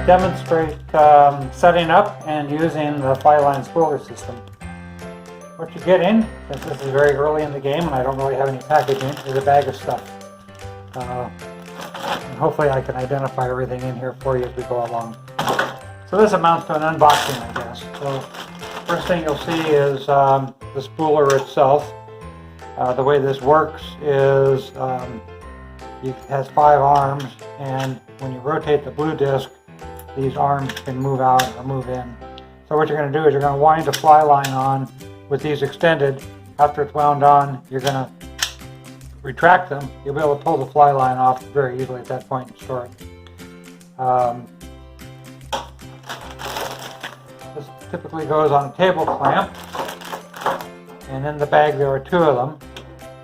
demonstrate setting up and using the fly-line spooler system. What you get in, since this is very early in the game and I don't really have any packaging, is a bag of stuff. And hopefully I can identify everything in here for you as we go along. So this amounts to an unboxing, I guess. So first thing you'll see is the spooler itself. The way this works is it has 5 arms, and when you rotate the blue disc, these arms can move out or move in. So what you're going to do is you're going to wind the fly line on with these extended. After it's wound on, you're going to retract them. You'll be able to pull the fly line off very easily at that point and store it. This typically goes on a table clamp, and in the bag there are 2 of them.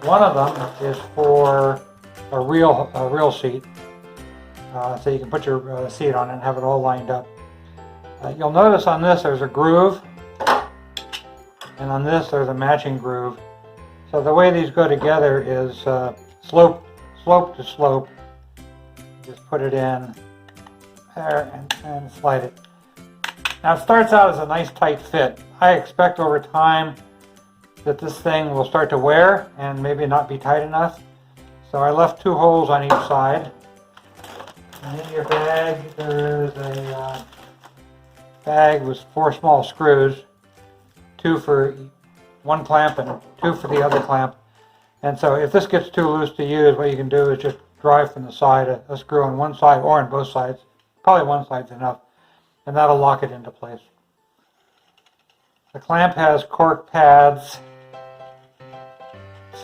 One of them is for a reel seat, so you can put your seat on it and have it all lined up. You'll notice on this there's a groove, and on this there's a matching groove. So the way these go together is slope to slope. Just put it in there and slide it. Now it starts out as a nice tight fit. I expect over time that this thing will start to wear and maybe not be tight enough. So I left 2 holes on each side. And in your bag there is a bag with 4 small screws, 2 for one clamp and 2 for the other clamp. And so if this gets too loose to use, what you can do is just drive from the side a screw on one side or on both sides. Probably one side's enough, and that'll lock it into place. The clamp has cork pads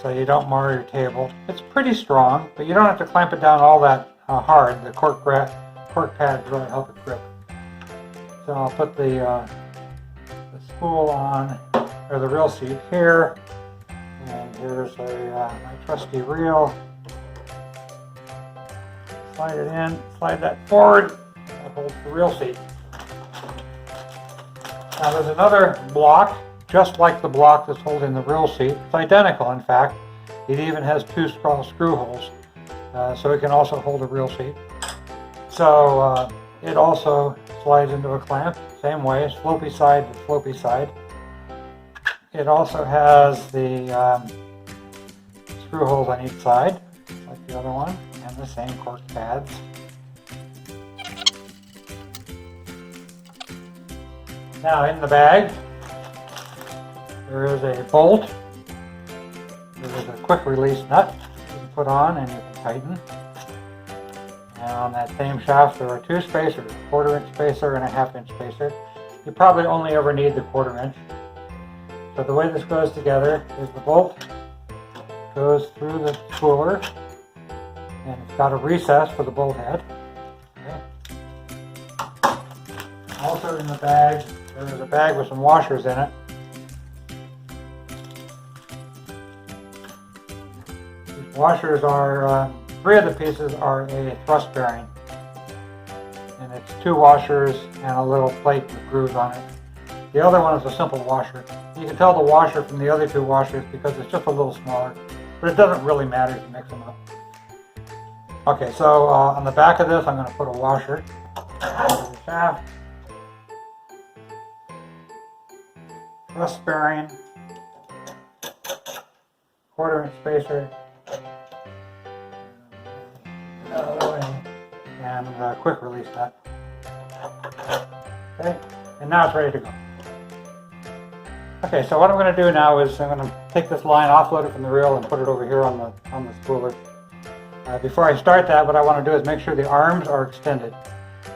so you don't mar your table. It's pretty strong, but you don't have to clamp it down all that hard. The cork pads really help it grip. So I'll put the spool on, or the reel seat here, and here's my trusty reel. Slide it in, slide that forward, that holds the reel seat. Now there's another block, just like the block that's holding the reel seat. It's identical, in fact. It even has 2 screw holes, so it can also hold a reel seat. So it also slides into a clamp, same way, slopey side to slopey side. It also has the screw holes on each side, like the other one, and the same cork pads. Now in the bag, there is a bolt. There is a quick release nut you can put on and you can tighten. And on that same shaft there are 2 spacers, a 1/4 inch spacer and a 1/2 inch spacer. You probably only ever need the 1/4 inch. So the way this goes together is the bolt goes through the spooler, and it's got a recess for the bolt head. Okay. Also in the bag, there is a bag with some washers in it. These washers are, 3 of the pieces are a thrust bearing. And it's 2 washers and a little plate with grooves on it. The other one is a simple washer. You can tell the washer from the other 2 washers because it's just a little smaller, but it doesn't really matter if you mix them up. Okay, so on the back of this I'm going to put a washer. The shaft, thrust bearing, 1/4 inch spacer, and a quick release nut. Okay, and now it's ready to go. Okay, so what I'm going to do now is I'm going to take this line, offload it from the reel, and put it over here on the spooler. Before I start that, what I want to do is make sure the arms are extended.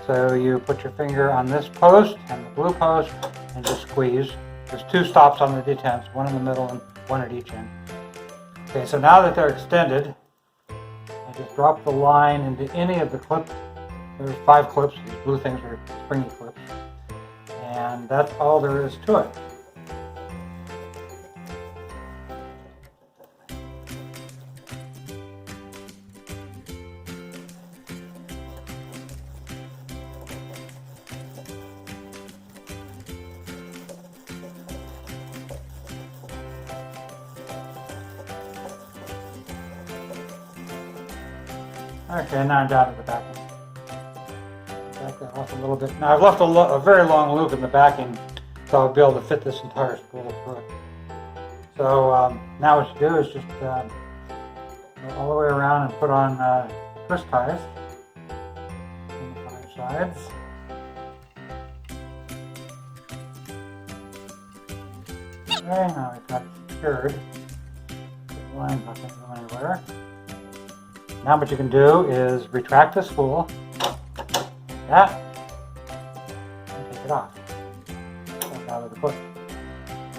So you put your finger on this post and the blue post and just squeeze. There's 2 stops on the detents, one in the middle and one at each end. Okay, so now that they're extended, I just drop the line into any of the clips. There's 5 clips. These blue things are springy clips. And that's all there is to it. Okay, now I'm down to the back end. Back that off a little bit. Now I've left a very long loop in the backing, so I'll be able to fit this entire spool through it. So now what you do is just go all the way around and put on twist ties on the 5 sides. Okay, now we've got it secured. The line's not going to go anywhere. Now what you can do is retract the spool, like that, and take it off. Take out of the foot.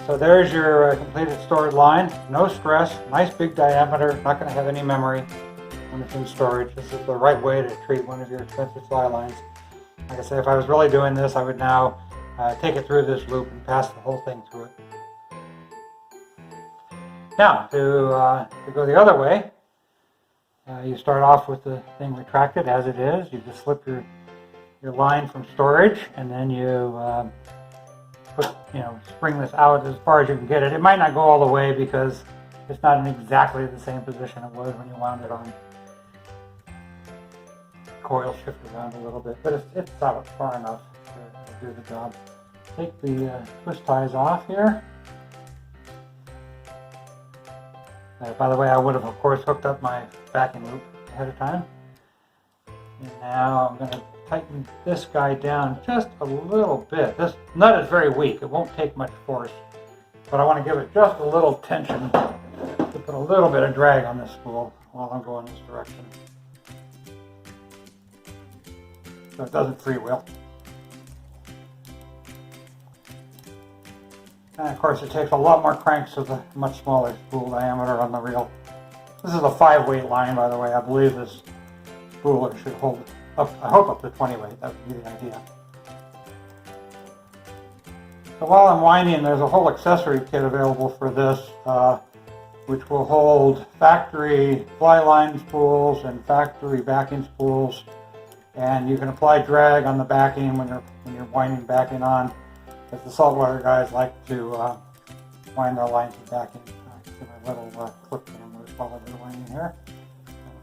So there's your completed stored line. No stress, nice big diameter, not going to have any memory when it's in storage. This is the right way to treat one of your expensive fly lines. Like I say, if I was really doing this, I would now take it through this loop and pass the whole thing through it. Now, to go the other way, you start off with the thing retracted as it is. You just slip your line from storage, and then you spring this out as far as you can get it. It might not go all the way because it's not in exactly the same position it was when you wound it on. Coil shifted around a little bit, but it's out far enough to do the job. Take the twist ties off here. By the way, I would have, of course, hooked up my backing loop ahead of time. And now I'm going to tighten this guy down just a little bit. This nut is very weak. It won't take much force, but I want to give it just a little tension to put a little bit of drag on this spool while I'm going this direction, so it doesn't freewheel. And of course it takes a lot more cranks with a much smaller spool diameter on the reel. This is a 5-weight line, by the way. I believe this spooler should hold up, I hope up to 20 weight. That would be the idea. So while I'm winding, there's a whole accessory kit available for this, which will hold factory fly line spools and factory backing spools. And you can apply drag on the backing when you're winding backing on. Because the saltwater guys like to wind their lines and backing. Get my little clip camera while they're winding here.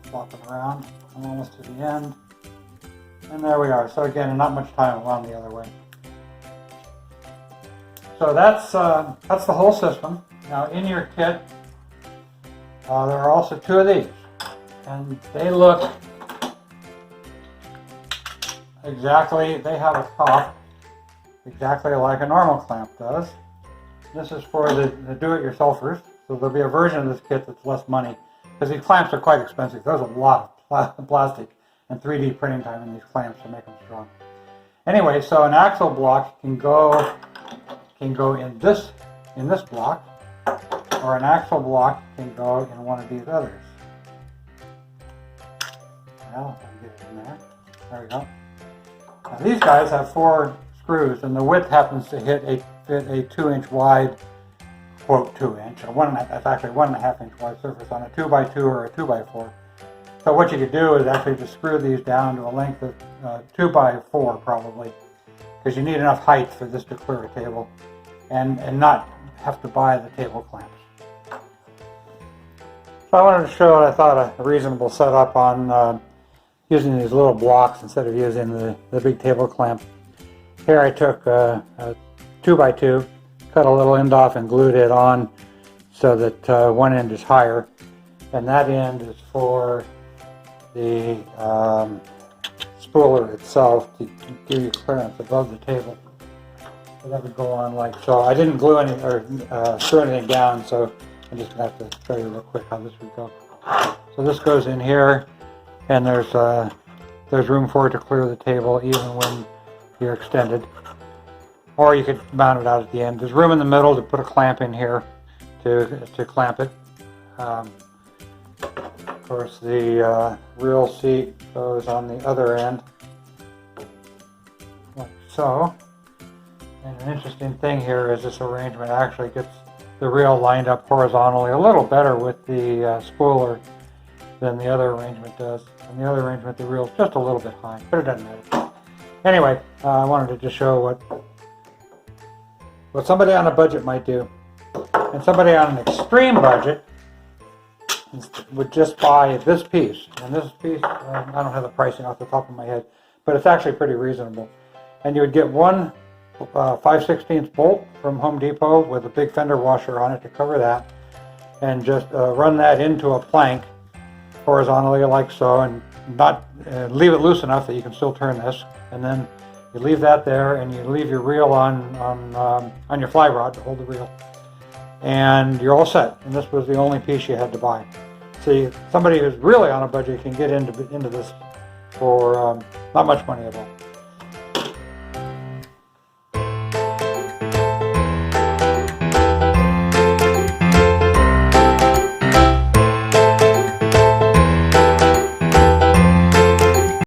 Flop it around. I'm almost to the end. And there we are. So again, not much time around the other way. So that's the whole system. Now in your kit, there are also 2 of these. And they look exactly, they have a top exactly like a normal clamp does. This is for the do-it-yourselfers, so there'll be a version of this kit that's less money, because these clamps are quite expensive. There's a lot of plastic and 3D printing time in these clamps to make them strong. Anyway, so an axle block can go in this block, or an axle block can go in one of these others. Well, if I can get it in there. There we go. Now these guys have 4 screws, and the width happens to fit a 2-inch wide, quote 2-inch, or 1.5 inch wide surface on a 2x2 or a 2x4. So what you could do is actually just screw these down to a length of 2x4 probably, because you need enough height for this to clear a table, and not have to buy the table clamps. So I wanted to show what I thought a reasonable setup on using these little blocks instead of using the big table clamp. Here I took a 2x2, cut a little end off and glued it on so that one end is higher, and that end is for the spooler itself to give you clearance above the table. So that would go on like so. I didn't glue any or screw anything down, so I'm just going to have to show you real quick how this would go. So this goes in here, and there's room for it to clear the table even when you're extended, or you could mount it out at the end. There's room in the middle to put a clamp in here to clamp it. Of course, the reel seat goes on the other end, like so. And an interesting thing here is this arrangement actually gets the reel lined up horizontally a little better with the spooler than the other arrangement does. And the other arrangement, the reel's just a little bit high, but it doesn't matter. Anyway, I wanted to just show what somebody on a budget might do. And somebody on an extreme budget would just buy this piece. And this piece, I don't have the pricing off the top of my head, but it's actually pretty reasonable. and you would get one 5/16 bolt from Home Depot with a big fender washer on it to cover that, and just run that into a plank horizontally like so, and not leave it loose enough that you can still turn this, and then you leave that there, and you leave your reel on your fly rod to hold the reel, and you're all set. And this was the only piece you had to buy. See, somebody who's really on a budget can get into this for not much money at all.